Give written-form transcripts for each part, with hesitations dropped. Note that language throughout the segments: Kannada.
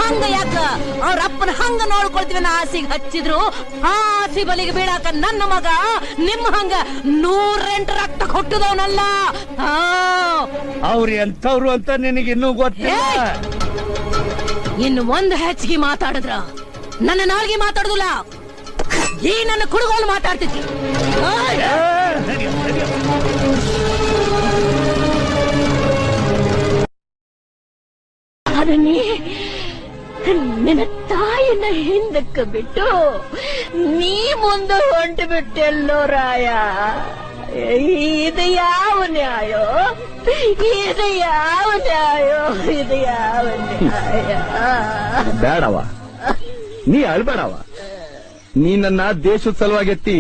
ಹಂಗ ಯಾಕ ಅವ್ರ ಅಪ್ಪನ ಹಂಗ ನೋಡ್ಕೊಳ್ತೀವಿ ನಾ ಆಸಿಗೆ ಹಚ್ಚಿದ್ರು ಆ ಆಸಿ ಬಲಿಗೆ ಬೀಳಾಕ ನನ್ನ ಮಗ ನಿಮ್ಮ ಹಂಗ 108 ರಕ್ತ ಕೊಟ್ಟದವನಲ್ಲ. ಅವ್ರು ಎಂಥವ್ರು ಅಂತ ನಿನಗೆ ಇನ್ನೂ ಗೊತ್ತಿಲ್ಲ. ಇನ್ನು ಒಂದು ಹೆಚ್ಚಿಗೆ ಮಾತಾಡಿದ್ರ ನನ್ನ ನಾಲ್ಗೆ ಮಾತಾಡುದಿಲ್ಲ, ಈ ನನ್ನ ಕುಡುಗೋಲು ಮಾತಾಡ್ತಿದ್ವಿ. ನಿನ್ನ ತಾಯಿನ ಹಿಂದಕ್ಕೆ ಬಿಟ್ಟು ನೀ ಮುಂದೆ ಹೊಂಟು ಬಿಟ್ಟೆಲ್ಲೋ ರಾಯ. ಇದು ಯಾವ ನ್ಯಾಯೋ, ಇದು ಯಾವ ನ್ಯಾಯೋ, ಇದು ಯಾವ ನ್ಯಾಯ? ಬೇಡವ, ನೀ ಅಳ್ಬೇಡವ. ನೀ ನನ್ನ ದೇಶದ ಸಲುವಾಗಿ ಎತ್ತಿ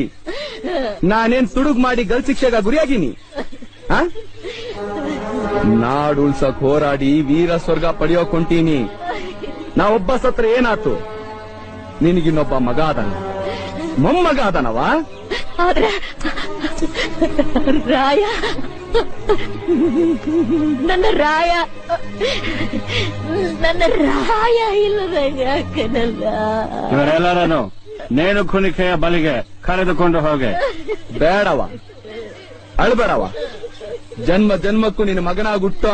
ನಾನೇನ್ ತುಡುಗ್ ಮಾಡಿ ಗಲ್ ಶಿಕ್ಷೆಗ ಗುರಿಯಾಗಿನಿ. ನಾಡು ಉಳ್ಸಕ್ ಹೋರಾಡಿ ವೀರ ಸ್ವರ್ಗ ಪಡೆಯೋಕ್ ಹೊಂಟೀನಿ. ನಾ ಒಬ್ಬ ಸತ್ರ ಏನಾತು? ನಿನಗಿನ್ನೊಬ್ಬ ಮಗ ಅದನ, ಮೊಮ್ಮಗ ಅದನವ. ಆದ್ರೆ ರಾಯ, ನನ್ನ ರಾಯ ಇಲ್ಲದಂಗ ಯಾಕನಲ್ಲ. ಇವರೆಲ್ಲರನ್ನು ನೇಣು ಕುಣಿಕೆಯ ಬಲಿಗೆ ಕರೆದುಕೊಂಡು ಹೋಗೆ. ಬೇಡವ, ಅಳ್ಬೇಡವ. ಜನ್ಮ ಜನ್ಮಕ್ಕೂ ನಿನ್ನ ಮಗನಾಗುಟ್ಟೋ